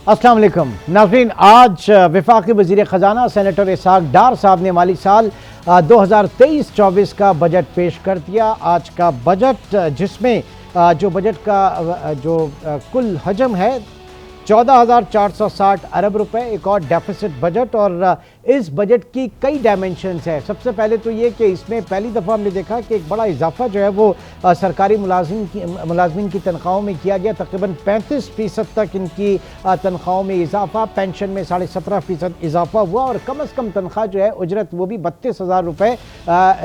अस्सलाम वालेकुम नाज़रीन, आज वफाकी वज़ीर ख़जाना सेनेटर इसहाक़ डार साहब ने माली साल 2023-24 का बजट पेश कर दिया। आज का बजट जिसमें जो बजट का जो कुल हजम है 14,460 अरब रुपए, एक और डेफिसिट बजट। और इस बजट की कई डायमेंशंस हैं। सबसे पहले तो ये कि इसमें पहली दफ़ा हमने देखा कि एक बड़ा इजाफा जो है वो सरकारी मुलाजमीन की तनख्वाहों में किया गया। तकरीबन 35% तक इनकी तनख्वाहों में इजाफा, पेंशन में 17.5% इजाफा हुआ और कम अज़ कम तनख्वाह जो है उजरत वो भी 32,000 रुपये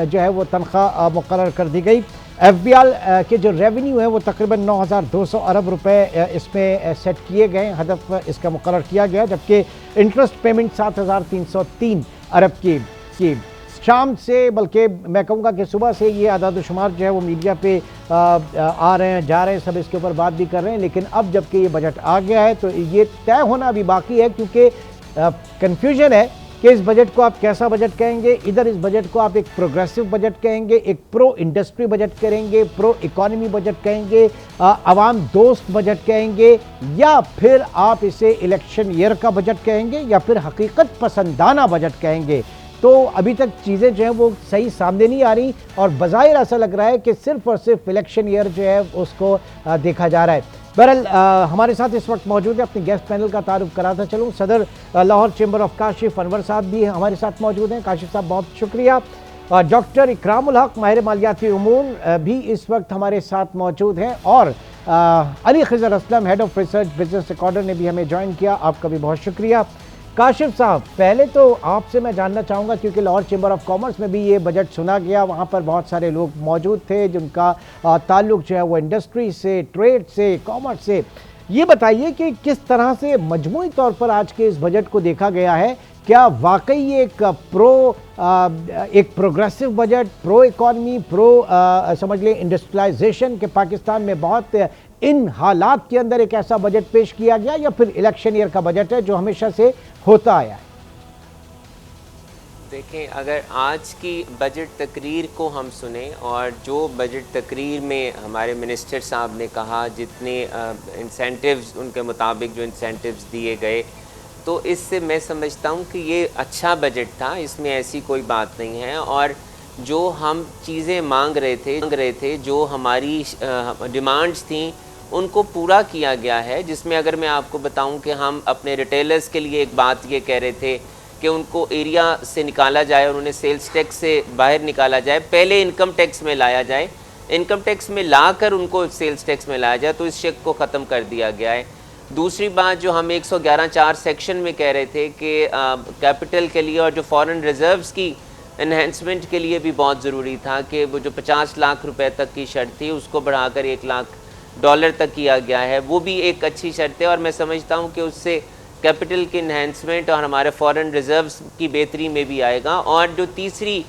जो है वो तनख्वाह मुकर्रर कर दी गई। FBR के जो रेवेन्यू है वो तकरीबन 9,200 अरब रुपए इसमें सेट किए गए, हदफ इसका मुकर्रर किया गया। जबकि इंटरेस्ट पेमेंट 7,303 अरब की शाम से, बल्कि मैं कहूँगा कि सुबह से ये आदाद शुमार जो है वो मीडिया पे आ रहे हैं, जा रहे हैं, सब इसके ऊपर बात भी कर रहे हैं। लेकिन अब जबकि ये बजट आ गया है तो ये तय होना अभी बाकी है, क्योंकि कन्फ्यूजन है कि इस बजट को आप कैसा बजट कहेंगे। इधर इस बजट को आप एक प्रोग्रेसिव बजट कहेंगे, एक प्रो इंडस्ट्री बजट करेंगे, प्रो इकोनॉमी बजट कहेंगे, आवाम दोस्त बजट कहेंगे, या फिर आप इसे इलेक्शन ईयर का बजट कहेंगे, या फिर हकीकत पसंदाना बजट कहेंगे। तो अभी तक चीज़ें जो हैं वो सही सामने नहीं आ रही और बज़ाहिर ऐसा लग रहा है कि सिर्फ और सिर्फ इलेक्शन ईयर जो है उसको देखा जा रहा है। बहरहाल हमारे साथ इस वक्त मौजूद है, अपने गेस्ट पैनल का तारुफ कराता चलूँ। सदर लाहौर चैम्बर ऑफ काशिफ अनवर साहब भी हमारे साथ मौजूद हैं। काशिफ साहब बहुत शुक्रिया। डॉक्टर इकरामुल हक माहिर मालियाती उमूर भी इस वक्त हमारे साथ मौजूद हैं। और Ali Khizar Aslam head of research business recorder ने भी हमें ज्वाइन किया, आपका भी बहुत शुक्रिया। काशिफ साहब, पहले तो आपसे मैं जानना चाहूँगा, क्योंकि लाहौर चैम्बर ऑफ कॉमर्स में भी ये बजट सुना गया, वहाँ पर बहुत सारे लोग मौजूद थे जिनका ताल्लुक जो है वो इंडस्ट्री से, ट्रेड से, कॉमर्स से। ये बताइए कि किस तरह से मजमूई तौर पर आज के इस बजट को देखा गया है। क्या वाकई एक एक प्रोग्रेसिव बजट, प्रो इकॉनमी, समझ लें इंडस्ट्रियलाइजेशन के पाकिस्तान में बहुत इन हालात के अंदर एक ऐसा बजट पेश किया गया, या फिर इलेक्शन ईयर का बजट है जो हमेशा से होता आया है? देखें, अगर आज की बजट तकरीर को हम सुने और जो बजट तकरीर में हमारे मिनिस्टर साहब ने कहा, जितने इंसेंटिव्स उनके मुताबिक जो इंसेंटिव्स दिए गए, तो इससे मैं समझता हूँ कि ये अच्छा बजट था, इसमें ऐसी कोई बात नहीं है। और जो हम चीज़ें मांग रहे थे, जो हमारी डिमांड्स थी, उनको पूरा किया गया है। जिसमें अगर मैं आपको बताऊं कि हम अपने रिटेलर्स के लिए एक बात ये कह रहे थे कि उनको एरिया से निकाला जाए और उन्हें सेल्स टैक्स से बाहर निकाला जाए, पहले इनकम टैक्स में लाया जाए, इनकम टैक्स में लाकर उनको सेल्स टैक्स में लाया जाए, तो इस शक को ख़त्म कर दिया गया है। दूसरी बात, जो हम 111(4) सेक्शन में कह रहे थे कि कैपिटल के लिए और जो फॉरेन रिजर्व्स की एनहेंसमेंट के लिए भी बहुत ज़रूरी था कि वो जो 50 लाख रुपए तक की शर्त थी उसको बढ़ाकर $1 लाख तक किया गया है, वो भी एक अच्छी शर्त है। और मैं समझता हूँ कि उससे कैपिटल की इन्हेंसमेंट और हमारे फॉरेन रिजर्व्स की बेहतरी में भी आएगा। और जो तीसरी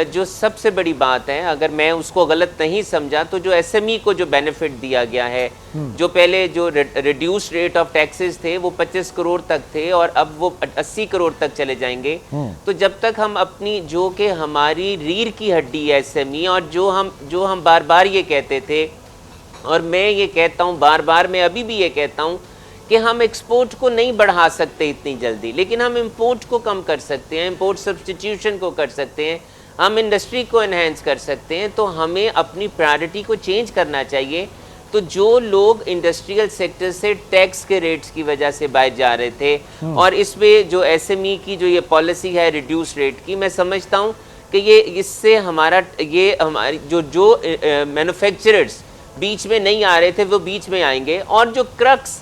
जो सबसे बड़ी बात है, अगर मैं उसको गलत नहीं समझा, तो जो SME को जो बेनिफिट दिया गया है, जो पहले जो रिड्यूस रेट ऑफ टैक्सेस थे वो 25 करोड़ तक थे और अब वो 80 करोड़ तक चले जाएंगे। तो जब तक हम अपनी, जो कि हमारी रीढ़ की हड्डी है SME, और जो हम बार बार ये कहते थे, और मैं ये कहता हूँ बार बार, मैं अभी भी ये कहता हूँ कि हम एक्सपोर्ट को नहीं बढ़ा सकते इतनी जल्दी, लेकिन हम इंपोर्ट को कम कर सकते हैं, इंपोर्ट सब्स्टिट्यूशन को कर सकते हैं, हम इंडस्ट्री को एनहेंस कर सकते हैं। तो हमें अपनी प्रायोरिटी को चेंज करना चाहिए। तो जो लोग इंडस्ट्रियल सेक्टर से टैक्स के रेट्स की वजह से बाहर जा रहे थे, और इसमें जो SME की जो ये पॉलिसी है रिड्यूस रेट की, मैं समझता हूँ कि ये इससे हमारी जो मैन्युफैक्चरर्स बीच में नहीं आ रहे थे वो बीच में आएंगे। और जो क्रक्स,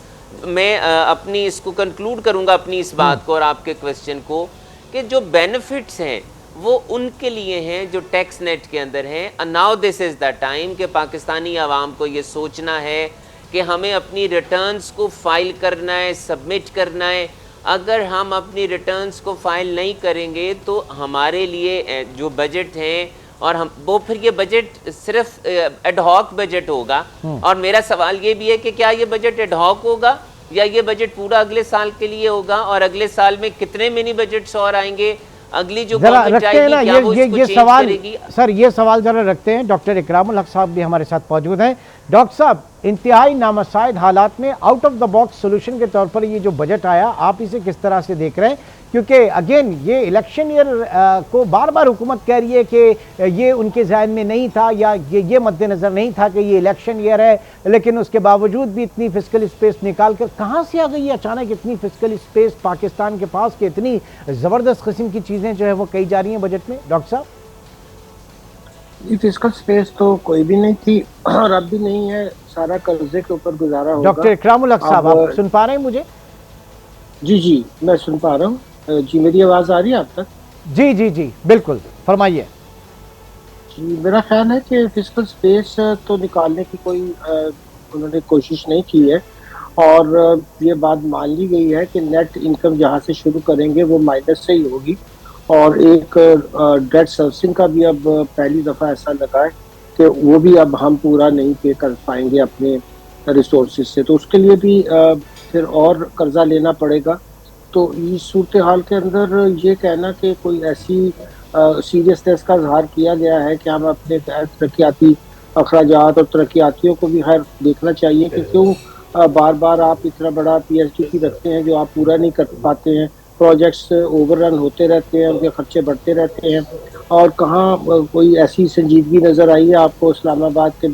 मैं अपनी इसको कंक्लूड करूंगा अपनी इस बात को और आपके क्वेश्चन को, कि जो बेनिफिट्स हैं वो उनके लिए हैं जो टैक्स नेट के अंदर हैं। Now this is the time कि पाकिस्तानी आवाम को ये सोचना है कि हमें अपनी रिटर्न्स को फाइल करना है, सबमिट करना है। अगर हम अपनी रिटर्न्स को फाइल नहीं करेंगे तो हमारे लिए जो बजट हैं, और हम वो फिर ये बजट सिर्फ एडहॉक बजट होगा। और मेरा सवाल ये भी है कि क्या ये बजट एडहॉक होगा या ये बजट पूरा अगले साल के लिए होगा, और अगले साल में कितने मिनी बजट्स और आएंगे, अगली जो जरा गवर्नमेंट रखते हैं ना, आएगी क्या वो इसको ये चेंज सवाल करेगी? सर, ये सवाल जरा रखते हैं। डॉक्टर इकरामुल हक साहब भी हमारे साथ मौजूद हैं। डॉक्टर साहब, इंतहाई नामसाइद हालात में out of the box solution के तौर पर ये जो बजट आया, आप इसे किस तरह से देख रहे हैं? क्योंकि अगेन ये इलेक्शन ईयर को बार बार हुकूमत कह रही है कि ये उनके जहन में नहीं था, या ये मद्देनजर नहीं था कि ये इलेक्शन ईयर है, लेकिन उसके बावजूद भी इतनी फिस्कल स्पेस निकाल कर कहाँ से आ गई है अचानक इतनी फिस्कल स्पेस पाकिस्तान के पास, कि इतनी ज़बरदस्त किस्म की चीज़ें जो है वो कही जा रही हैं बजट में? डॉक्टर साहब, ये फिस्कल स्पेस तो कोई भी नहीं थी और अब भी नहीं है, सारा कर्जे के ऊपर गुजारा होगा। डॉक्टर इकरामुल हक साहब, आप सुन पा रहे हैं मुझे? जी जी, मैं सुन पा रहा हूँ जी। मेरी आवाज आ रही है आप तक? जी जी जी, बिल्कुल, फरमाइए। जी, मेरा ख्याल है कि फिजिकल स्पेस तो निकालने की कोई उन्होंने कोशिश नहीं की है, और ये बात मान ली गई है कि नेट इनकम जहाँ से शुरू करेंगे वो माइनस से ही होगी, और एक डेट सर्विसिंग का भी अब पहली दफ़ा ऐसा लगा है कि वो भी अब हम पूरा नहीं पे कर पाएंगे अपने रिसोर्सेज से, तो उसके लिए भी फिर और कर्जा लेना पड़ेगा। तो इस सूरत हाल के अंदर ये कहना कि कोई ऐसी सीरियसनेस का इजहार किया गया है कि हम अपने तरक्याती अखराजात और तरक्यातियों को भी खैर देखना चाहिए कि क्यों बार बार आप इतना बड़ा PhD रखते हैं जो आप पूरा नहीं कर पाते हैं, प्रोजेक्ट्स ओवररन होते रहते हैं, उनके खर्चे बढ़ते रहते हैं, और कहाँ कोई ऐसी संजीदगी नज़र आई है आपको इस्लामाबाद के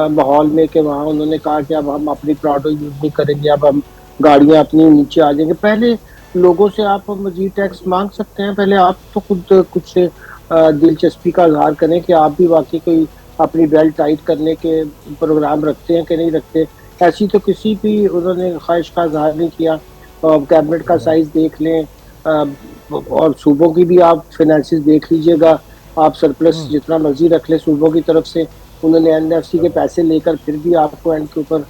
माहौल में कि वहाँ उन्होंने कहा कि अब हम अपनी प्राडो यूज़ नहीं करेंगे, अब हम गाड़ियाँ अपनी नीचे आ जाएंगे। पहले लोगों से आप मजीद टैक्स मांग सकते हैं, पहले आप तो खुद कुछ दिलचस्पी का इजहार करें कि आप भी वाकई कोई अपनी बेल्ट टाइट करने के प्रोग्राम रखते हैं कि नहीं रखते। ऐसी तो किसी भी उन्होंने ख्वाहिश का इजहार नहीं किया। कैबिनेट का साइज देख लें, और सूबों की भी आप फाइनेंसिस देख लीजिएगा, आप सरप्लस जितना मर्जी रख लें सूबों की तरफ से, उन्होंने NFC के पैसे लेकर फिर भी आपको एंड के ऊपर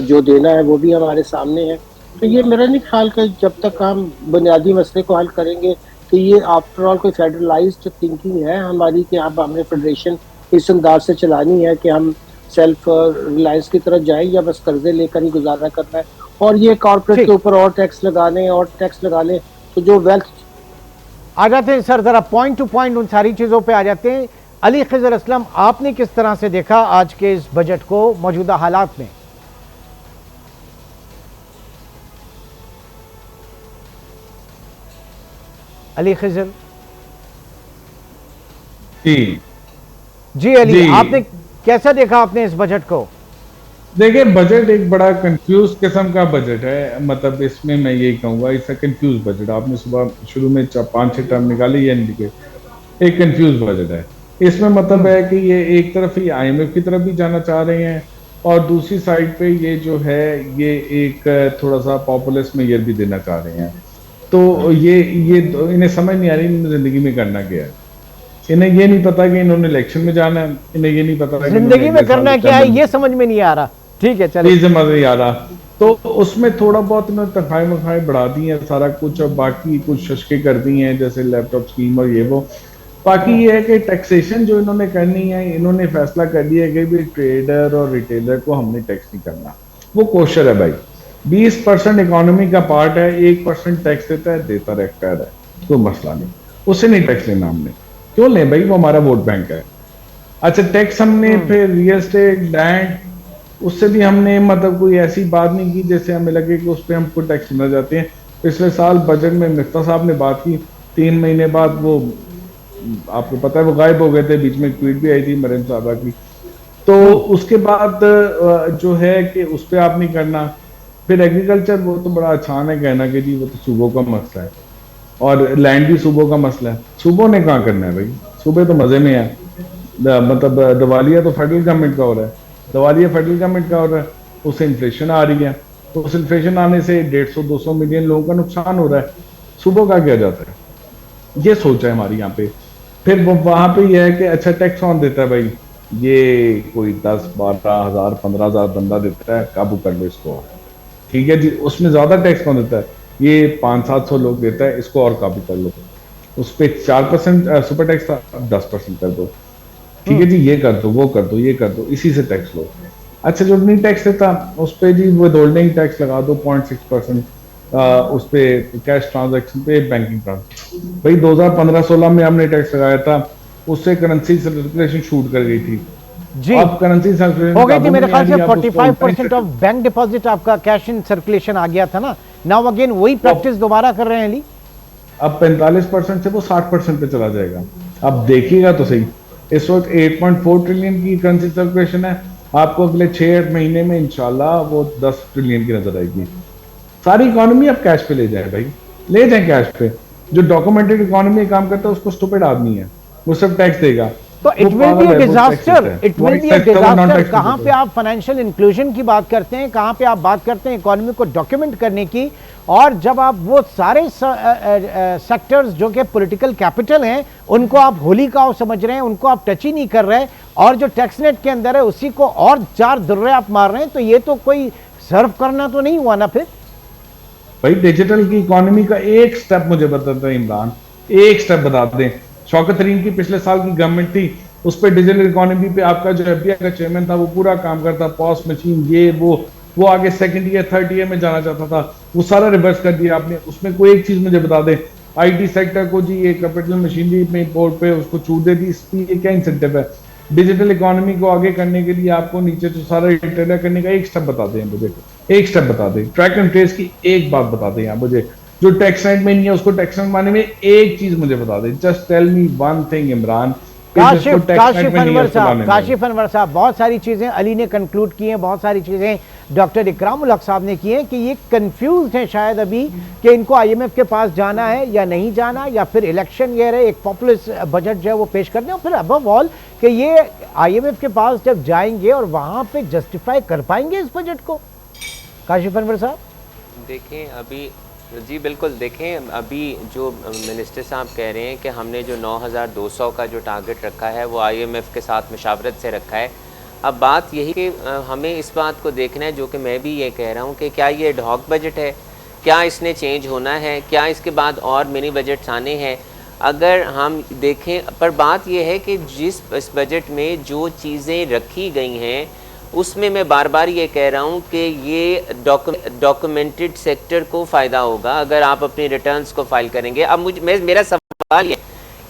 जो देना है वो भी हमारे सामने है। तो ये मेरा नहीं ख्याल कि जब तक हम बुनियादी मसले को हल करेंगे, कि ये आफ्टर ऑल कोई फेडरलाइज्ड थिंकिंग है हमारी कि अब हमने फेडरेशन इस अंदाज से चलानी है कि हम सेल्फ रिलायंस की तरफ जाएं, या बस कर्जे लेकर ही गुजारा करना है, और ये कॉर्पोरेट के ऊपर और टैक्स लगाने और टैक्स लगाने, तो जो वेल्थ। आ जाते हैं सर, जरा पॉइंट टू पॉइंट उन सारी चीज़ों पे आ जाते हैं। अली खिजर असलम, आपने किस तरह से देखा आज के इस बजट को मौजूदा हालात में? अली खिजर जी अली जी, आपने कैसा देखा आपने इस बजट को? देखिए, बजट एक बड़ा कंफ्यूज किस्म का बजट है। मतलब इसमें मैं यही कहूँगा, इट्स अ कंफ्यूज बजट। आपने सुबह शुरू में 5-6 टर्म निकाले, ये एक कंफ्यूज बजट है। इसमें मतलब है कि ये एक तरफ ही IMF की तरफ भी जाना चाह रहे हैं, और दूसरी साइड पे ये जो है ये एक थोड़ा सा पॉपुलिस्ट मेजर भी देना चाह रहे हैं। तो ये इन्हें समझ नहीं आ रही इन्होंने जिंदगी में करना क्या है। इन्हें ये नहीं पता कि इन्होंने इलेक्शन में जाना है, इन्हें ये नहीं पता जिंदगी में करना क्या है, ये समझ में नहीं आ रहा। ठीक है, चलिए, समझ नहीं आ रहा। तो उसमें थोड़ा बहुत इन्होंने तनख्वाहें बढ़ा दी हैं सारा कुछ, और बाकी कुछ शशके कर दी हैं जैसे लैपटॉप स्कीम और ये वो। बाकी ये है कि टैक्सेशन जो इन्होंने करनी है, इन्होंने फैसला कर लिया है कि भी ट्रेडर और रिटेलर को हमने टैक्स नहीं करना। वो कोशर है भाई, 20% इकोनॉमी का पार्ट है, 1% टैक्स देता रहता है, कोई मसला नहीं, उससे नहीं टैक्स लेना हमने। क्यों लें भाई, वो हमारा वोट बैंक है। अच्छा, टैक्स हमने फिर रियल एस्टेट, लैंड, उससे भी हमने मतलब कोई ऐसी बात नहीं की जैसे हमें लगे कि उस पर हमको टैक्स सुना जाते हैं। पिछले साल बजट में मिफ्ता साहब ने बात की, 3 महीने बाद वो आपको पता है वो गायब हो गए थे। बीच में ट्वीट भी आई थी मरियम साहबा की। तो उसके बाद जो है कि उस पर आप नहीं करना। फिर एग्रीकल्चर, वो तो बड़ा आसान है कहना कि जी वो तो सूबों का मसला है, और लैंड भी सूबों का मसला है। सूबों ने कहाँ करना है भाई, सूबे तो मजे में है। मतलब दिवालिया तो फेडरल गवर्नमेंट का हो रहा है, दिवालिया फेडरल गवर्नमेंट का हो रहा है, उससे इन्फ्लेशन आ रही है, तो उस इन्फ्लेशन आने से 150-200 मिलियन लोगों का नुकसान हो रहा है। सूबों का क्या जाता है, ये सोच है हमारी यहाँ पे। फिर वहां पे ये है कि अच्छा टैक्स कौन देता है भाई, ये कोई 10-12 हज़ार 15 हज़ार बंदा देता है, काबू कर लो इसको, ठीक है जी। उसमें ज्यादा टैक्स कौन देता है, ये 500-700 लोग देता है, इसको और काबू कर लो। उस पर 4% सुपर टैक्स था, 10% कर दो, ठीक है जी। ये कर दो, वो कर दो, ये कर दो, इसी से टैक्स लो। अच्छा, जो नहीं टैक्स देता उस पर जी विदहोल्डिंग टैक्स लगा दो 0.6%, उस पे कैश ट्रांजैक्शन पे बैंकिंग ट्रांजैक्शन। भाई 2015-16 में हमने टैक्स लगाया था, उससे करेंसी सर्कुलेशन शूट कर गई थी जी, अब करेंसी सर्कुलेशन हो गई थी मेरे ख्याल से। आप उसको 45% ऑफ बैंक डिपॉजिट आपका कैश इन सर्कुलेशन आ गया था ना। नाउ अगेन वही प्रैक्टिस दोबारा कर रहे हैं अली। अब 45% से वो 60% पे चला जाएगा। अब देखिएगा तो सही, इस वक्त 8.4 ट्रिलियन की करेंसी सर्कुलेशन है, आपको अगले 6 महीने में इंशाल्लाह वो 10 ट्रिलियन की नजर आएगी। सारी इकोनॉमी अब कैश पे ले जाए भाई, ले जाए कैश पे। जो डॉक्यूमेंटेड इकोनॉमी में काम करता है उसको स्टूपिड आदमी है, वो सब टैक्स देगा। तो it will be a disaster, it will be a disaster. कहां पे आप फाइनेंशियल इंक्लूजन की बात करते हैं, कहां पे आप बात करते हैं इकोनॉमी को डॉक्यूमेंट करने की, और जब आप वो सारे सेक्टर्स जो कि पॉलिटिकल कैपिटल हैं उनको आप होली काव समझ रहे हैं, उनको आप टच ही नहीं कर रहे, और जो टैक्स नेट के अंदर है उसी को और 4 दुर्रे आप मार रहे हैं, तो ये तो कोई सर्व करना तो नहीं हुआ ना फिर। भाई डिजिटल की इकोनॉमी का एक स्टेप मुझे बता दें इमरान, एक स्टेप बता दें। शौकत तरीन की पिछले साल की गवर्नमेंट थी, उस पर डिजिटल इकोनॉमी पे आपका जो एफबीआई का चेयरमैन था वो पूरा काम करता, पॉस मशीन ये वो आगे सेकंड ईयर थर्ड ईयर में जाना चाहता था, वो सारा रिवर्स कर दिया आपने। उसमें कोई एक चीज मुझे बता दे, आईटी सेक्टर को जी ये कैपिटल मशीनरी में इंपोर्ट पे उसको छूट दे दी, इसकी क्या इंसेंटिव है? डिजिटल इकोनॉमी को आगे करने के लिए आपको नीचे तो सारा रिटेलर करने का एक स्टेप बता दें मुझे, एक स्टेप बता दें। ट्रैक एंड ट्रेस की एक बात बता दें यहाँ मुझे, जो टैक्स रेट में नहीं है उसको टैक्स रेट माने में एक चीज मुझे बता दें। Just tell me one thing Imran. Kashif Anwar sahab, बहुत सारी चीजें अली ने कंक्लूड की हैं, बहुत सारी चीजें डॉक्टर इकराम उल हक साहब ने की हैं कि ये कंफ्यूज हैं शायद अभी कि इनको आईएमएफ के पास जाना है या नहीं जाना, या फिर इलेक्शन ईयर है, एक पॉपुलिस्ट बजट जो है वो पेश करने, और फिर अबव ऑल कि ये आईएमएफ के पास जब जाएंगे और वहां पे जस्टिफाई कर पाएंगे इस बजट को। काशिफ अनवर साहब देखें अभी, जी बिल्कुल, देखें अभी जो मिनिस्टर साहब कह रहे हैं कि हमने जो 9200 का जो टारगेट रखा है वो आईएमएफ के साथ मशावरत से रखा है। अब बात यही कि हमें इस बात को देखना है, जो कि मैं भी ये कह रहा हूँ कि क्या ये एडहॉक बजट है, क्या इसने चेंज होना है, क्या इसके बाद और मिनी बजट्स आने हैं। अगर हम देखें, पर बात यह है कि जिस इस बजट में जो चीज़ें रखी गई हैं उसमें मैं बार बार ये कह रहा हूँ कि ये डॉक्यूमेंटेड सेक्टर को फ़ायदा होगा अगर आप अपनी रिटर्न्स को फाइल करेंगे। अब मेरा सवाल ये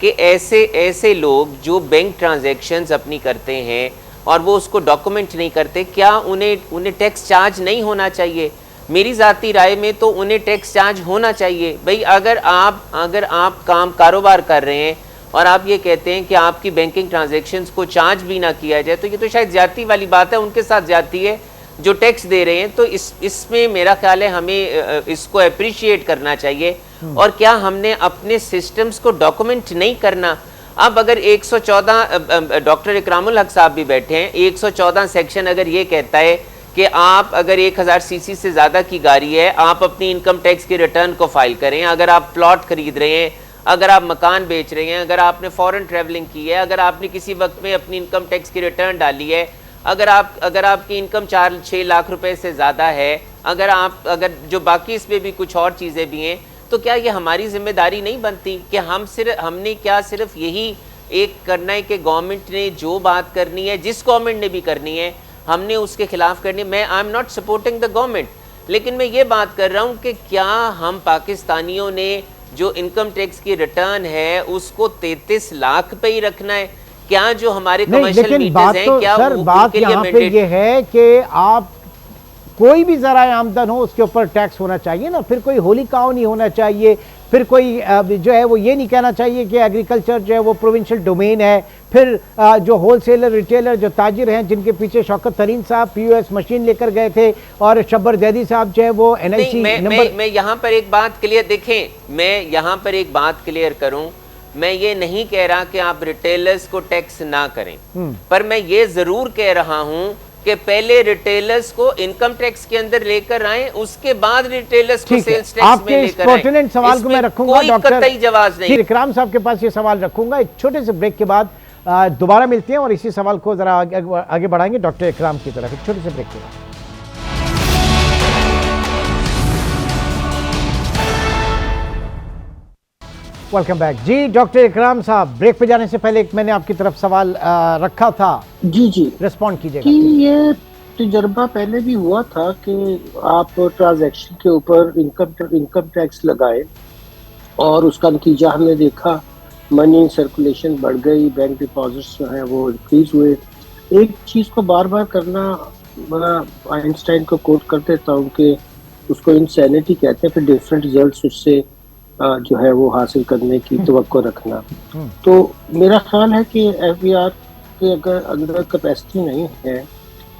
कि ऐसे लोग जो बैंक ट्रांजैक्शंस अपनी करते हैं और वो उसको डॉक्यूमेंट नहीं करते, क्या उन्हें टैक्स चार्ज नहीं होना चाहिए? मेरी ज़ाती राय में तो उन्हें टैक्स चार्ज होना चाहिए। भाई अगर आप कारोबार कर रहे हैं और आप ये कहते हैं कि आपकी बैंकिंग ट्रांजैक्शंस को चार्ज भी ना किया जाए, तो ये तो शायद ज्यादती वाली बात है, उनके साथ ज्यादती है जो टैक्स दे रहे हैं। तो इसमें मेरा ख्याल है हमें इसको अप्रिशिएट करना चाहिए। और क्या हमने अपने सिस्टम्स को डॉक्यूमेंट नहीं करना? अब अगर 114 डॉक्टर इकराम उल हक साहब भी बैठे हैं, 114 सेक्शन अगर ये कहता है कि आप अगर 1000 सीसी से ज़्यादा की गाड़ी है आप अपनी इनकम टैक्स की रिटर्न को फाइल करें। अगर आप प्लॉट खरीद रहे हैं, अगर आप मकान बेच रहे हैं, अगर आपने फॉरेन ट्रैवलिंग की है, अगर आपने किसी वक्त में अपनी इनकम टैक्स की रिटर्न डाली है, अगर आपकी इनकम 4-6 लाख रुपए से ज़्यादा है, अगर जो बाकी इसमें भी कुछ और चीज़ें भी हैं, तो क्या ये हमारी जिम्मेदारी नहीं बनती कि हमने क्या सिर्फ यही एक करना है कि गवर्नमेंट ने जो बात करनी है, जिस गवर्नमेंट ने भी करनी है, हमने उसके खिलाफ करनी है? मैं I am not supporting the government, लेकिन मैं ये बात कर रहा हूँ कि क्या हम पाकिस्तानियों ने जो इनकम टैक्स की रिटर्न है उसको 33 लाख पे ही रखना है? क्या जो हमारे कमर्शियल मीटर्स हैं, क्या सर बात यहाँ पे ये है कि आप कोई भी जरा आमदन हो उसके ऊपर टैक्स होना चाहिए ना, फिर कोई होली काव नहीं होना चाहिए, फिर कोई जो है वो ये नहीं कहना चाहिए कि एग्रीकल्चर जो है वो प्रोविंशियल डोमेन है, फिर जो होलसेलर रिटेलर जो ताजिर हैं जिनके पीछे शौकत तरीन साहब पीओएस मशीन लेकर गए थे और शब्बर जैदी साहब जो है वो एनआईसी नंबर। मैं यहाँ पर एक बात क्लियर देखें, मैं यहाँ पर एक बात क्लियर करूं, मैं ये नहीं कह रहा कि आप रिटेलर्स को टैक्स ना करें, पर मैं ये जरूर कह रहा हूं कि पहले रिटेलर्स को इनकम टैक्स के अंदर लेकर आए, उसके बाद रिटेलर्स को सेल्स टैक्स में लेकर आए। सवाल को मैं रखूंगा डॉक्टर जवाब नहीं, इकराम साहब के पास ये सवाल रखूंगा। एक छोटे से ब्रेक के बाद दोबारा मिलते हैं और इसी सवाल को जरा आगे बढ़ाएंगे डॉक्टर इकराम की तरफ, एक छोटे से ब्रेक के बाद। वेलकम बैक जी। डॉक्टर इकराम साहब, ब्रेक पे जाने से पहले एक मैंने आपकी तरफ सवाल रखा था, जी रिस्पॉन्ड कीजिएगा कि ये तजर्बा पहले भी हुआ था कि आप ट्रांजैक्शन के ऊपर इनकम टैक्स लगाए और उसका नतीजा हमने देखा, मनी सर्कुलेशन बढ़ गई, बैंक डिपॉजिट्स जो हैं वो इंक्रीज हुए। एक चीज़ को बार बार करना, मैं आइंस्टाइन को कोट कर देता हूँ कि उसको इंसैनिटी कहते हैं, फिर डिफरेंट रिजल्ट्स उससे जो है वो हासिल करने की तवक्को रखना। तो मेरा ख्याल है कि एफबीआर के अगर अंदर कैपेसिटी नहीं है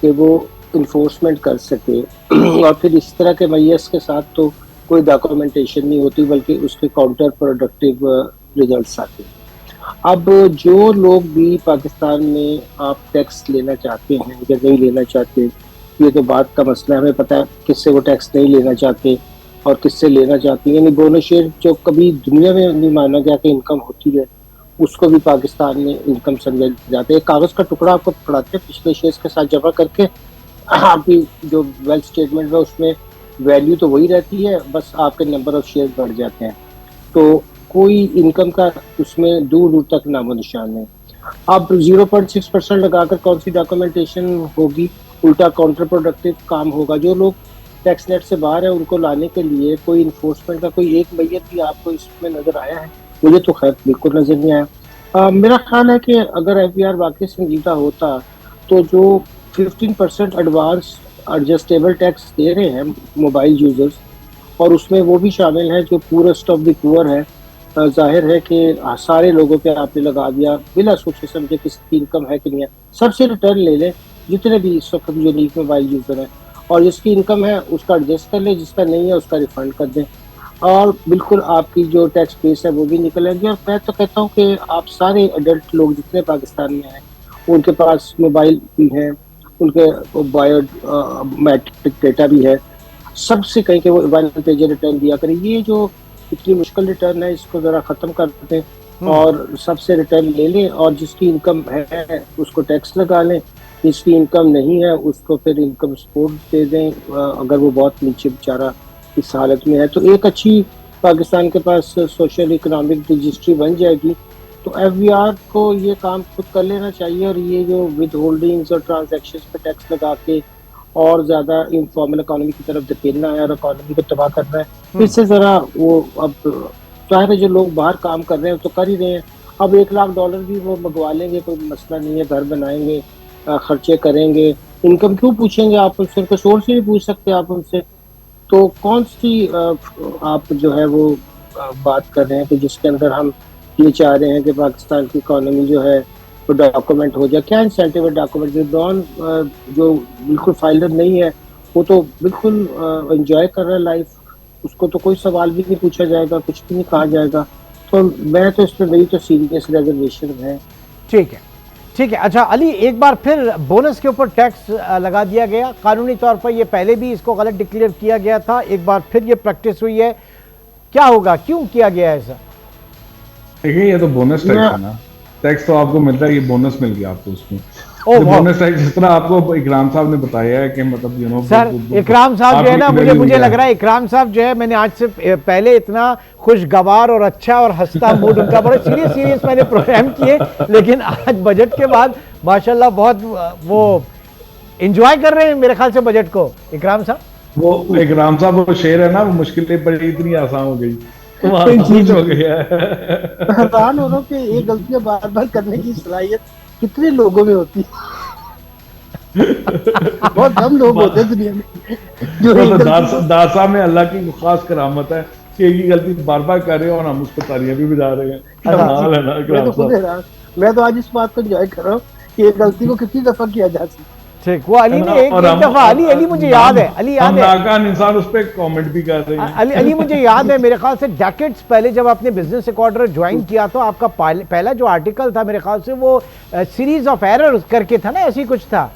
कि वो इन्फोर्समेंट कर सके और फिर इस तरह के मैयस के साथ तो कोई डॉक्यूमेंटेशन नहीं होती, बल्कि उसके काउंटर प्रोडक्टिव रिजल्ट्स आते हैं। अब जो लोग भी पाकिस्तान में आप टैक्स लेना चाहते हैं या नहीं लेना चाहते, ये तो बात का मसला है। हमें पता है किससे वो टैक्स नहीं लेना चाहते और किससे लेना चाहते हैं। यानी बोनस शेयर जो कभी दुनिया में नहीं माना गया कि इनकम होती है, उसको भी पाकिस्तान में इनकम समझा जाता है। एक कागज़ का टुकड़ा आपको पकड़ाते हैं, पिछले शेयर्स के साथ जमा करके आपकी जो वेल्थ स्टेटमेंट है उसमें वैल्यू तो वही रहती है, बस आपके नंबर ऑफ शेयर बढ़ जाते हैं। तो कोई इनकम का उसमें दूर दूर तक नामो निशान है। अब 0.6% लगाकर कौन सी डॉक्यूमेंटेशन होगी, उल्टा काउंटर प्रोडक्टिव काम होगा। जो लोग टैक्स नेट से बाहर है उनको लाने के लिए कोई इन्फोर्समेंट का कोई एक मैयत भी आपको इसमें नजर आया है? मुझे तो खैर बिल्कुल नजर नहीं आया। मेरा ख्याल है कि अगर एफबीआर वाकई संजीदा होता तो जो 15% एडवांस एडजस्टेबल टैक्स दे रहे हैं मोबाइल यूजर्स, और उसमें वो भी शामिल है जो पूरेस्ट ऑफ द पुअर है, जाहिर है कि सारे लोगों पे आपने लगा दिया बिना सोचे समझे किसकी इनकम है कि नहीं है। सबसे रिटर्न ले लें जितने भी इस वक्त यूनिक मोबाइल यूजर हैं, और जिसकी इनकम है उसका एडजस्ट कर ले, जिसका नहीं है उसका रिफंड कर दें, और बिल्कुल आपकी जो टैक्स बेस है वो भी निकलेगी। और मैं तो कहता हूँ कि आप सारे अडल्ट लोग जितने पाकिस्तान में हैं उनके पास मोबाइल भी हैं, उनके बायोमेट्रिक डेटा भी है, सबसे कहीं कि वो 1 पेज रिटर्न दिया करें। ये जो इतनी मुश्किल रिटर्न है इसको ज़रा ख़त्म कर दें और सबसे रिटर्न ले लें, और जिसकी इनकम है उसको टैक्स लगा लें, जिसकी इनकम नहीं है उसको फिर इनकम सपोर्ट दे दें अगर वो बहुत नीचे बेचारा इस हालत में है। तो एक अच्छी पाकिस्तान के पास सोशल इकोनॉमिक रजिस्ट्री बन जाएगी। तो एफबीआर को ये काम खुद कर लेना चाहिए, और ये जो विद होल्डिंग्स और ट्रांजैक्शंस पे टैक्स लगा के और ज़्यादा इनफॉर्मल इकोनॉमी की तरफ धकेलना है और इकोनॉमी को तबाह करना है, इससे ज़रा वो अब चाहे जो लोग बाहर काम कर रहे हैं तो कर ही रहे हैं। अब $1 लाख भी वो मंगवा लेंगे, कोई मसला नहीं है, घर बनाएंगे, खर्चे करेंगे, इनकम क्यों पूछेंगे आप उनसे? उनके सोर्स ही नहीं पूछ सकते आप उनसे। तो कौन सी आप जो है वो बात कर रहे हैं कि जिसके अंदर हम ये चाह रहे हैं कि पाकिस्तान की इकोनॉमी जो है वो डॉक्यूमेंट हो जाए? क्या इंसेंटिव है डॉक्यूमेंट? जो बिल्कुल फाइलर नहीं है वो तो बिल्कुल एंजॉय कर रहा है लाइफ, उसको तो कोई सवाल भी नहीं पूछा जाएगा, कुछ भी नहीं कहा जाएगा। तो मैं तो इसमें मेरी तो सीरियस रिजर्वेशन है। ठीक है, ठीक है। अच्छा अली, एक बार फिर बोनस के ऊपर टैक्स लगा दिया गया कानूनी तौर पर, ये पहले भी इसको गलत डिक्लेयर किया गया था, एक बार फिर ये प्रैक्टिस हुई है, क्या होगा, क्यों किया गया ऐसा? देखिए ये तो बोनस टैक्स है ना, टैक्स तो आपको मिलता है, ये बोनस मिल गया आपको उसमें। बोनस टैक्स जिस तरह आपको इकराम साहब ने बताया है कि मतलब सर इकराम साहब जो है ना, मुझे लग रहा है इकराम साहब जो है, मैंने आज से पहले इतना खुशगवार और अच्छा और हंसता मूड उनका, बड़े सीरियस मैंने प्रोग्राम किए, लेकिन आज बजट के बाद माशाल्लाह बहुत वो एंजॉय कर रहे हैं मेरे ख्याल से बजट को इकराम साहब। वो इकराम साहब वो शेर है ना, वो मुश्किलें बड़ी इतनी आसान हो गई तो हो गया है। हैरान हो रहा हूं कि ये गलतियां बार बार करने की सलाहियत कितने लोगों में होती है। बहुत कम लोग होते हैं दुनिया में जो दासा में अल्लाह की खास करामत है कि एक ही गलती बार बार कर रहे हो और हम उसको तालियां भी बजा रहे हैं। कमाल है ना। मैं तो आज इस बात को एंजॉय कर रहा हूँ कि एक गलती को कितनी दफा किया जा सकता। ठीक, वो अली ने एक दफा अली मुझे याद है, अली याद है, इंसान उस पे कमेंट भी कर रहे हैं। अली मुझे याद है, मेरे ख्याल से डेकेड्स पहले जब आपने बिजनेस रिकॉर्डर ज्वाइन किया तो आपका पहला जो आर्टिकल था मेरे ख्याल से वो सीरीज ऑफ एरर्स करके था ना, ऐसी कुछ था,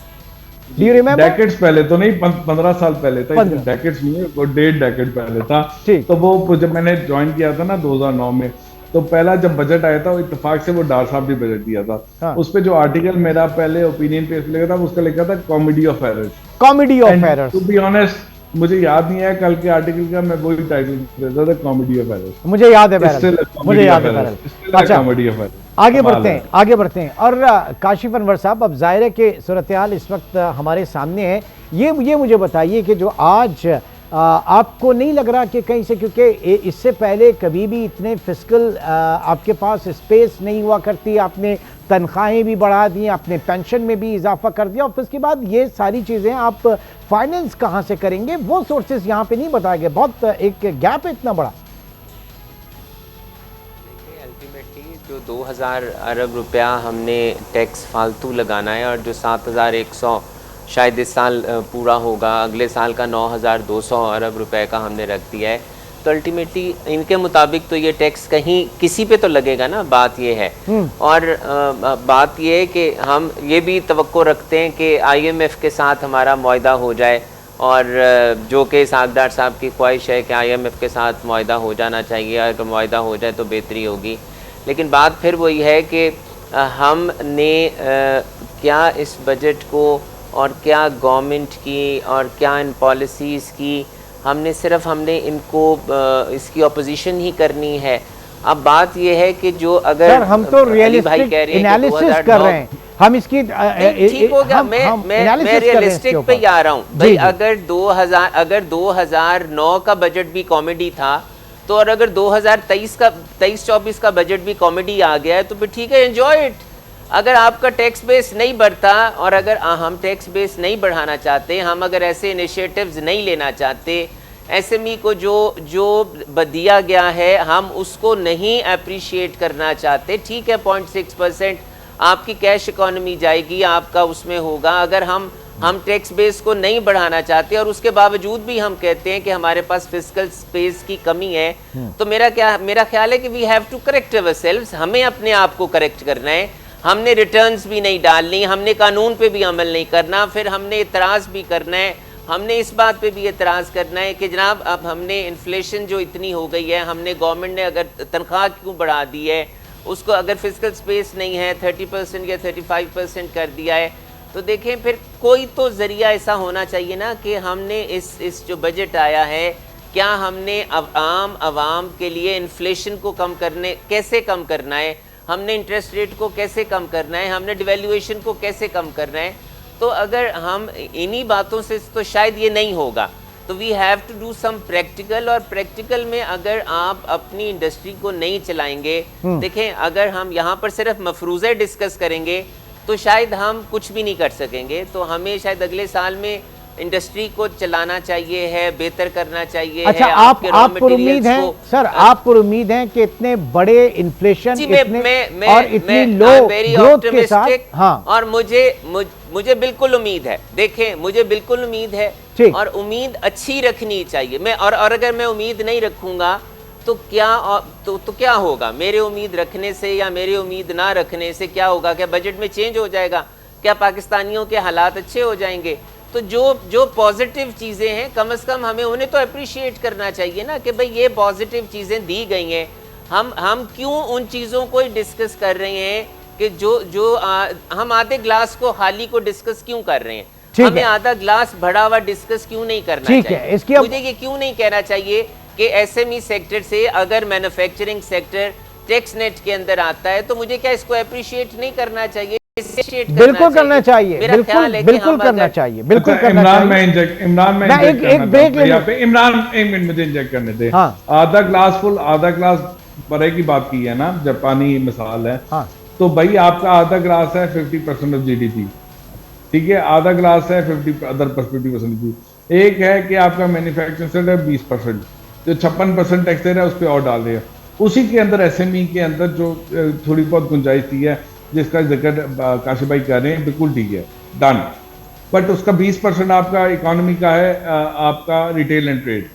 डू यू रिमेंबर? डेकेड्स पहले तो नहीं, 15 साल पहले था, डेकेड्स नहीं, वो 1.5 डेकेड पहले था। तो वो जब मैंने ज्वाइन किया था ना 2009 में, तो पहला जब बजट आया था वो इत्तेफाक से वो डार साहब ने बजट दिया था। हाँ। उस पे जो आर्टिकल मेरा पहले ओपिनियन पे लिखा था उसका लिखा था comedy of errors. Comedy of errors. To be honest मुझे याद नहीं है कल के आर्टिकल का, मैं वही टाइटल देता था, कॉमेडी ऑफ एरर्स। मुझे याद है बहरहाल, मुझे याद है बहरहाल। अच्छा, कॉमेडी ऑफ एरर्स। आगे बढ़ते हैं, आगे बढ़ते हैं। और काशिफ अनवर साहब, अब ज़ाहिर है कि सूरत हाल इस वक्त हमारे सामने है। ये मुझे बताइए कि जो आज आपको नहीं लग रहा कि कहीं से, क्योंकि इससे पहले कभी भी इतने फिस्कल आपके पास स्पेस नहीं हुआ करती, आपने तनख्वाहें भी बढ़ा दी, आपने पेंशन में भी इजाफा कर दिया, और फिर उसके बाद ये सारी चीज़ें आप फाइनेंस कहाँ से करेंगे? वो सोर्सेज यहाँ पे नहीं बताए गए, बहुत एक गैप है इतना बड़ा। अल्टीमेटली जो 2000 अरब रुपया हमने टैक्स फालतू लगाना है, और जो 7100 शायद इस साल पूरा होगा, अगले साल का 9200 अरब रुपए का हमने रख दिया है, तो अल्टीमेटली इनके मुताबिक तो ये टैक्स कहीं किसी पे तो लगेगा ना, बात ये है। और बात ये है कि हम ये भी तवक्को रखते हैं कि IMF के साथ हमारा मुआहदा हो जाए, और जो कि सागदार साहब की ख्वाहिश है कि IMF के साथ मुआहदा हो जाना चाहिए, अगर मुआहदा हो जाए तो बेहतरी होगी। लेकिन बात फिर वही है कि हमने क्या इस बजट को और क्या गवर्नमेंट की और क्या इन पॉलिसीज़ की हमने इनको इसकी अपोजिशन ही करनी है। अब बात यह है कि जो अगर सर हम तो रियलिस्टिक एनालिसिस कर रहे हैं, हम इसकी ठीक हो गया, मैं रियलिस्टिक पे ही आ रहा हूँ भाई। अगर 2009 का बजट भी कॉमेडी था, तो और अगर 2023-24 का बजट भी कॉमेडी आ गया है, तो फिर ठीक है, एंजॉय इट। अगर आपका टैक्स बेस नहीं बढ़ता, और अगर हम टैक्स बेस नहीं बढ़ाना चाहते, हम अगर ऐसे इनिशिएटिव्स नहीं लेना चाहते, SME को जो दिया गया है हम उसको नहीं अप्रिशिएट करना चाहते, ठीक है 0.6% आपकी कैश इकोनॉमी जाएगी, आपका उसमें होगा। अगर हम टैक्स बेस को नहीं बढ़ाना चाहते और उसके बावजूद भी हम कहते हैं कि हमारे पास फिस्कल स्पेस की कमी है, तो मेरा ख्याल है कि we have to correct ourselves. हमें अपने आप को करेक्ट करना है। हमने रिटर्न्स भी नहीं डालनी, हमने कानून पे भी अमल नहीं करना, फिर हमने इतराज़ भी करना है। हमने इस बात पे भी एतराज़ करना है कि जनाब अब हमने इन्फ्लेशन जो इतनी हो गई है, हमने गवर्नमेंट ने अगर तनख्वाह क्यों बढ़ा दी है, उसको अगर फिजिकल स्पेस नहीं है 30% या 35% कर दिया है, तो देखें फिर कोई तो ज़रिया ऐसा होना चाहिए ना कि हमने इस जो बजट आया है, क्या हमने आम आवाम के लिए इन्फ्लेशन को कैसे कम करना है, हमने इंटरेस्ट रेट को कैसे कम करना है, हमने डिवेल्यूएशन को कैसे कम करना है। तो अगर हम इन्हीं बातों से तो शायद ये नहीं होगा, तो we have to do some practical. और प्रैक्टिकल में अगर आप अपनी इंडस्ट्री को नहीं चलाएंगे, देखें अगर हम यहाँ पर सिर्फ मफरूज़े डिस्कस करेंगे तो शायद हम कुछ भी नहीं कर सकेंगे। तो हमें शायद अगले साल में इंडस्ट्री को चलाना चाहिए है, बेहतर करना चाहिए। अच्छा, है आप पर उम्मीद है सर, आप पर उम्मीद है कि इतने बड़े इन्फ्लेशन और इतनी लो ग्रोथ के साथ, हाँ, और मुझे बिल्कुल उम्मीद है। देखें मुझे बिल्कुल उम्मीद है, और उम्मीद अच्छी रखनी चाहिए। मैं और अगर मैं उम्मीद नहीं रखूंगा तो क्या होगा? मेरे उम्मीद रखने से या मेरे उम्मीद ना रखने से क्या होगा? क्या बजट में चेंज हो जाएगा? क्या पाकिस्तानियों के हालात अच्छे हो जाएंगे? तो जो पॉजिटिव चीज़ें हैं कम से कम हमें उन्हें तो अप्रिशिएट करना चाहिए ना, कि भाई ये पॉजिटिव चीज़ें दी गई हैं। हम क्यों उन चीज़ों को ही डिस्कस कर रहे हैं कि हम आधे ग्लास को खाली को डिस्कस क्यों कर रहे हैं? हमें आधा ग्लास भरा हुआ डिस्कस क्यों नहीं करना चाहिए? मुझे ये क्यों नहीं कहना चाहिए कि SME सेक्टर से अगर मैन्युफैक्चरिंग सेक्टर टैक्स नेट के अंदर आता है तो मुझे क्या इसको अप्रिशिएट नहीं करना चाहिए? बिल्कुल करना चाहिए, बिल्कुल करना चाहिए, बिल्कुल करना चाहिए। इमरान मैं एक ब्रेक ले पे। इमरान एक मिनट मुझे इंजेक्ट करने दे। हाँ। आधा ग्लास फुल आधा ग्लास भरे की बात की है ना, जापानी मिसाल है। हाँ। तो भाई आपका आधा ग्लास है 50% ऑफ GDP, ठीक है, आधा ग्लास है 50% एक है कि आपका मैन्युफैक्चरिंग सेक्टर है 20%, जो 56% टैक्स दे रहा है उस पर और डाल रहे हैं। उसी के अंदर SME के अंदर जो थोड़ी बहुत गुंजाइश थी है जिसका जिक्र काशिफ भाई कर रहे हैं, बिल्कुल ठीक है, डन। बट उसका 20% आपका इकोनॉमी का है, आपका रिटेल एंड ट्रेड,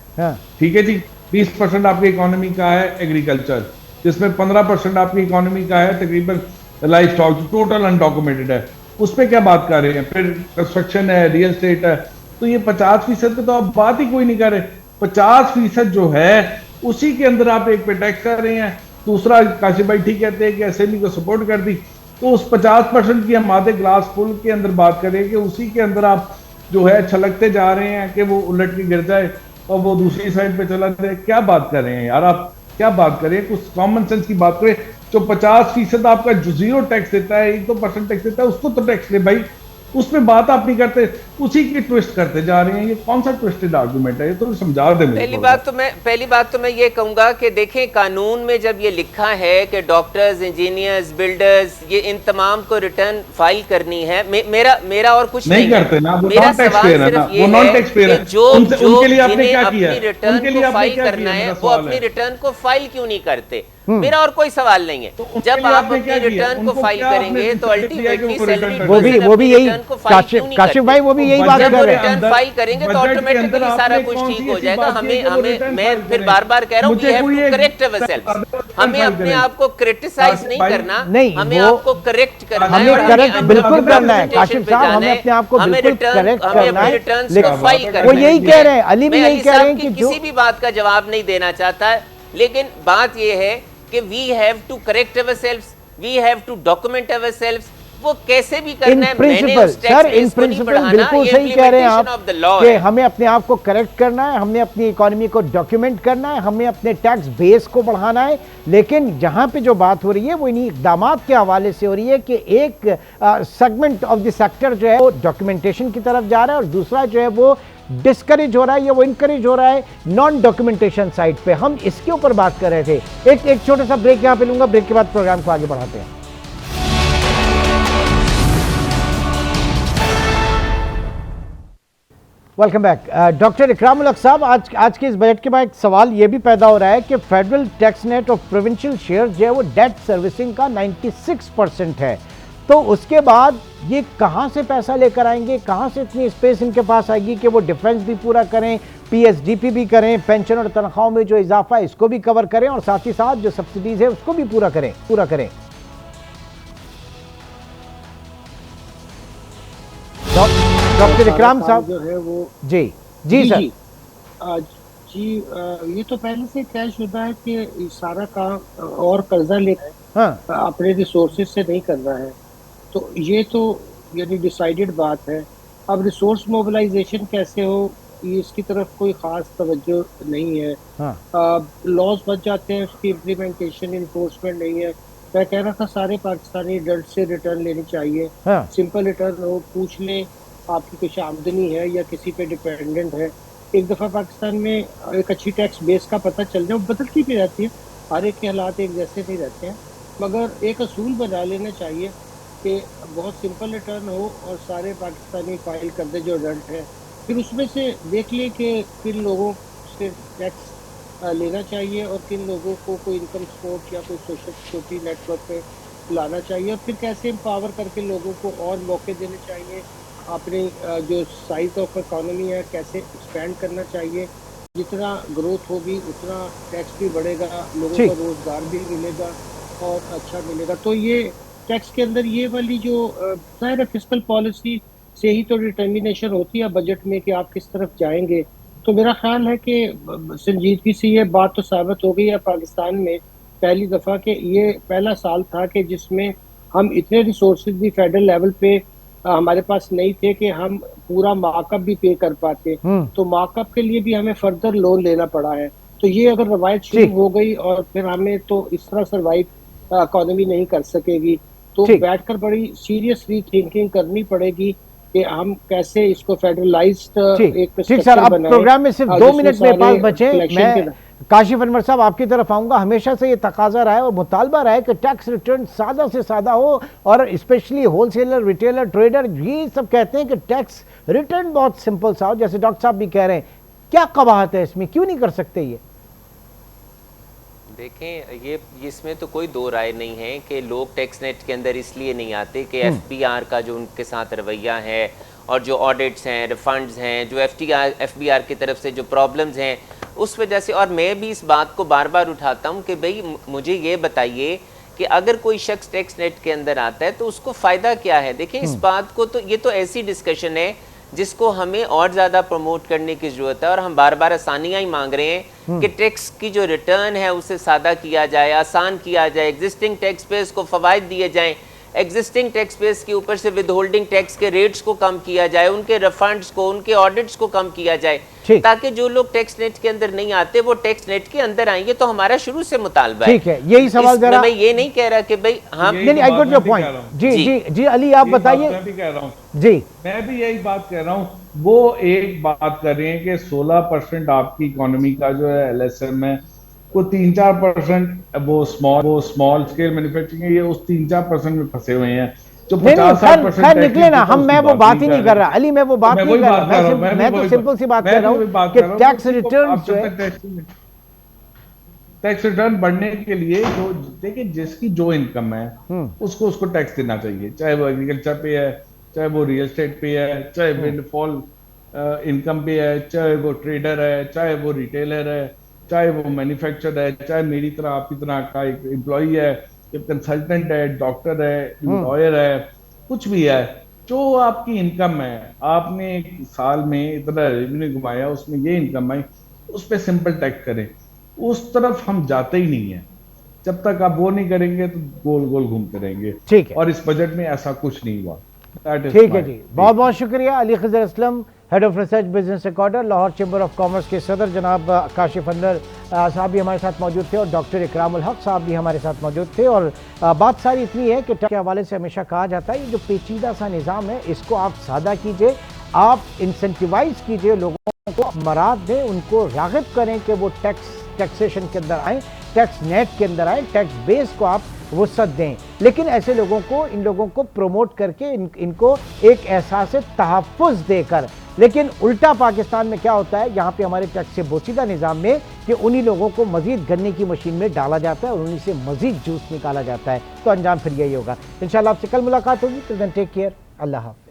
ठीक है जी। 20% आपकी इकोनॉमी का है एग्रीकल्चर, जिसमें 15% आपकी इकोनॉमी का है तकरीबन लाइफ स्टॉक, टोटल अनडॉक्यूमेंटेड है। उस पर क्या बात कर रहे हैं? फिर कंस्ट्रक्शन है, रियल एस्टेट है, तो ये 50% पे तो आप बात ही कोई नहीं कर रहे। 50% जो है उसी के अंदर आप एक पे टैक्स कर रहे हैं। दूसरा काशिफ भाई ठीक कहते हैं कि SME को सपोर्ट कर दी, तो उस 50% की हम आधे ग्लास फुल के अंदर बात करें कि उसी के अंदर आप जो है छलकते जा रहे हैं कि वो उलट के गिर जाए और वो दूसरी साइड पे चला जाए। क्या बात कर रहे हैं यार आप, क्या बात करें, कुछ कॉमन सेंस की बात करें। जो 50% आपका जो 0 टैक्स देता है, 1-2% टैक्स देता है, उसको तो टैक्स ले भाई, उसमें बात आप नहीं करते, उसी की ट्विस्ट करते जा रहे हैं। ये कौन सा ट्विस्टेड आर्गुमेंट है, ये तो समझा दे मुझे। पहली बात तो मैं ये कहूंगा कि देखें, कानून में जब ये लिखा है कि डॉक्टर्स, इंजीनियर्स, बिल्डर्स, ये इन तमाम को रिटर्न फाइल करनी है, मेरा और कुछ नहीं करते ना, वो मेरा नॉन टैक्स सवाल पेयर है सिर्फ ना, ये वो नॉन है टैक्स पेयर है। जो उनके लिए आपने क्या किया अपनी रिटर्न को फाइल करना है, वो अपनी रिटर्न को फाइल क्यों नहीं करते? मेरा और कोई सवाल नहीं है। जब आप अपनी रिटर्न को फाइल करेंगे तो अल्टीमेटली सैलरी वो भी यही काशिफ भाई, वो भी यही बात कर रहे हैं। रिटर्न फाइल करेंगे तो ऑटोमेटिकली सारा कुछ ठीक हो जाएगा। मैं फिर बार-बार कह रहा हूं, we have to correct ourselves. हमें अपने आप को क्रिटिसाइज नहीं करना, हमें आपको करेक्ट करना है, हमें करेक्ट बिल्कुल करना है काशिफ साहब, हमें अपने आप को बिल्कुल करेक्ट करना है, लेकिन वो यही कह रहे हैं, अली भी यही कह रहे हैं कि किसी भी बात का जवाब नहीं देना चाहता, लेकिन बात ये है कि we have to correct ourselves, we have to document ourselves. वो कैसे भी करना है, मैंने उस सर इन प्रिंसिपल बिल्कुल सही कह रहे हैं आप कि हमें अपने आप को करेक्ट करना है, हमें अपनी इकोनॉमी को डॉक्यूमेंट करना है, हमें अपने टैक्स बेस को बढ़ाना है। लेकिन जहां पे जो बात हो रही है वो इन्हीं इकदामात के हवाले से हो रही है कि एक सेगमेंट ऑफ द सेक्टर जो है वो डॉक्यूमेंटेशन की तरफ जा रहा है और दूसरा जो है वो डिस्करेज हो रहा है या वो इनकरेज हो रहा है नॉन डॉक्यूमेंटेशन साइड पे। हम इसके ऊपर बात कर रहे थे। एक छोटा सा ब्रेक यहां पे लूंगा, ब्रेक के बाद प्रोग्राम को आगे बढ़ाते हैं। Welcome back. डॉक्टर इकराम उल हक साहब, आज के इस बजट के बाद एक सवाल ये भी पैदा हो रहा है कि federal tax net of provincial share जो है वो डेट सर्विसिंग का 96% है, तो उसके बाद ये कहाँ से पैसा लेकर आएंगे, कहाँ से इतनी स्पेस इनके पास आएगी कि वो डिफेंस भी पूरा करें, पीएसडीपी भी करें, पेंशन और तनख्वाहों में जो इजाफा है इसको भी कवर करें और साथ ही साथ जो सब्सिडीज है उसको भी पूरा करें। डॉक्टर इकराम साहब जो है वो जी सर ये तो पहले से तय शुदा है कि सारा काम और कर्जा लेकर अपने रिसोर्सेज से नहीं करना है, तो ये तो यानी डिसाइडेड बात है। अब रिसोर्स मोबिलाइजेशन कैसे हो, ये इसकी तरफ कोई खास तवज्जो नहीं है। लॉज बच जाते हैं, उसकी इम्प्लीमेंटेशन इन्फोर्समेंट नहीं है। मैं कह रहा था सारे पाकिस्तानी एडल्ट से रिटर्न लेनी चाहिए, सिंपल रिटर्न हो, पूछ लें आपकी कुछ आमदनी है या किसी पे डिपेंडेंट है। एक दफ़ा पाकिस्तान में एक अच्छी टैक्स बेस का पता चल जाए, वो बदलती भी रहती है, हर एक के हालात एक जैसे नहीं रहते हैं, मगर एक असूल बना लेना चाहिए कि बहुत सिंपल रिटर्न हो और सारे पाकिस्तानी फाइल कर दे जो एडल्ट है। फिर उसमें से देख लें कि किन लोगों से टैक्स लेना चाहिए और किन लोगों को कोई इनकम सपोर्ट या कोई सोशल सिक्योरिटी नेटवर्क पे लाना चाहिए, और फिर कैसे एम्पावर करके लोगों को और मौके देने चाहिए। अपनी जो साइज ऑफ इकोनॉमी है कैसे एक्सपेंड करना चाहिए, जितना ग्रोथ होगी उतना टैक्स भी बढ़ेगा, लोगों को रोजगार भी मिलेगा और अच्छा मिलेगा। तो ये टैक्स के अंदर ये वाली जो ज़ाहिर है फिस्कल पॉलिसी से ही तो डिटर्मिनेशन होती है बजट में कि आप किस तरफ जाएंगे। तो मेरा ख्याल है कि संजीदगी से ये बात तो साबित हो गई है पाकिस्तान में पहली दफ़ा कि ये पहला साल था कि जिसमें हम इतने रिसोर्सेज भी फेडरल लेवल पे हमारे पास नहीं थे कि हम पूरा मार्कअप भी पे कर पाते, तो मार्कअप के लिए भी हमें फर्दर लोन लेना पड़ा है। तो ये अगर रवायत शुरू हो गई और फिर हमें तो इस तरह सर्वाइव इकोनॉमी नहीं कर सकेगी, तो बैठकर बड़ी सीरियसली थिंकिंग करनी पड़ेगी कि हम कैसे इसको फेडरलाइज्ड एक स्ट्रक्चर बनाएं। प्रोग्राम में सिर्फ 2 मिनट मेरे पास बचे, मैं काशिफ अनवर साहब आपकी तरफ आऊंगा। हमेशा से ये तकाजा रहा है और मुतालबा रहा है कि टैक्स रिटर्न सादा से सादा हो, और स्पेशली होलसेलर, रिटेलर, ट्रेडर ये सब कहते हैं कि टैक्स रिटर्न बहुत सिंपल सा हो, जैसे डॉक्टर साहब भी कह रहे हैं। क्या कबाहत है इसमें, क्यों नहीं कर सकते ये? देखें, ये इसमें तो कोई दो राय नहीं है कि लोग टैक्स नेट के अंदर इसलिए नहीं आते कि एफबीआर का जो उनके साथ रवैया है और जो ऑडिट्स हैं, रिफंड्स हैं, जो एफबीआर की तरफ से जो प्रॉब्लम्स हैं उस वजह से। और मैं भी इस बात को बार बार उठाता हूँ कि भाई मुझे ये बताइए कि अगर कोई शख्स टैक्स नेट के अंदर आता है तो उसको फ़ायदा क्या है। देखें, इस बात को तो ये तो ऐसी डिस्कशन है जिसको हमें और ज़्यादा प्रमोट करने की ज़रूरत है, और हम बार बार आसानियाँ ही मांग रहे हैं कि टैक्स की जो रिटर्न है उसे सादा किया जाए, आसान किया जाए, एग्जिस्टिंग टैक्स पेयर्स को फ़वाइद दिए जाएँ। एग्जिस्टिंग टैक्स पेयर्स के ऊपर से विद होल्डिंग टैक्स के रेट्स को कम किया जाए, उनके रिफंड्स को, उनके ऑडिट्स को कम किया जाए, ताकि जो लोग टैक्स नेट के अंदर नहीं आते वो टैक्स नेट के अंदर आएंगे। तो हमारा शुरू से मुतालबा है। ठीक है, यही सवाल जरा, मैं ये नहीं कह रहा कि भाई हम नहीं, आई गॉट योर पॉइंट। जी जी जी अली आप बताइए। मैं भी कह रहा हूँ जी, मैं भी यही बात कह रहा हूँ। वो एक बात कर रहे हैं कि 16% आपकी इकोनॉमी का जो है LSM है, वो 3-4% वो स्मॉल स्केल मैन्युफैक्चरिंग है, ये उस 3-4% में फंसे हुए हैं। जो 50-60% खैर निकले ना, हम मैं वो बात ही नहीं कर रहा अली, मैं वो बात नहीं कर रहा, मैं तो सिंपल सी बात कर रहा हूँ कि टैक्स रिटर्न जो है, टैक्स रिटर्न बढ़ने के लिए जो देखिए जिसकी जो इनकम है उसको टैक्स देना चाहिए, चाहे वो एग्रीकल्चर पे है, चाहे वो रियल एस्टेट पे है, चाहे विंडफॉल इनकम पे है, चाहे वो ट्रेडर है, चाहे वो रिटेलर है, चाहे वो मैन्युफैक्चरर है, चाहे मेरी तरह आपकी तरह का एक एम्प्लॉई है, कंसल्टेंट है, डॉक्टर है, लॉयर है, कुछ भी है। जो आपकी इनकम है, आपने एक साल में इतना रेवेन्यू कमाया, उसमें ये इनकम आई, उस पर सिंपल टैक्स करें। उस तरफ हम जाते ही नहीं है। जब तक आप वो नहीं करेंगे तो गोल गोल घूमते रहेंगे। ठीक है, और इस बजट में ऐसा कुछ नहीं हुआ। ठीक है जी, बहुत बहुत शुक्रिया। Ali Khizar Aslam, head of research business recorder, Lahore chamber of commerce के सदर जनाब काशिफ अंदर साहब भी हमारे साथ मौजूद थे और डॉक्टर इकरामुल हक साहब भी हमारे साथ मौजूद थे। और बात सारी इतनी है कि टैक्स के हवाले से हमेशा कहा जाता है ये जो पेचीदा सा निज़ाम है इसको आप सादा कीजिए, आप इंसेंटिवाइज कीजिए, लोगों को मराद दें, उनको राग़िब करें कि वो टैक्सेशन के अंदर आएँ, टैक्स नेट के अंदर आए, टैक्स बेस को आप वसअत दें। लेकिन ऐसे लोगों को, इन लोगों को प्रमोट करके इनको एक एहसास तहफ़्फ़ुज़ देकर, लेकिन उल्टा पाकिस्तान में क्या होता है, यहाँ पे हमारे टैक्स से बोचीदा निज़ाम में कि उन्हीं लोगों को मज़ीद गन्ने की मशीन में डाला जाता है और उन्हीं से मज़ीद जूस निकाला जाता है। तो अंजाम फिर यही होगा। इंशाअल्लाह आपसे कल मुलाकात होगी। टिल देन टेक केयर, अल्लाह हाफ़िज़।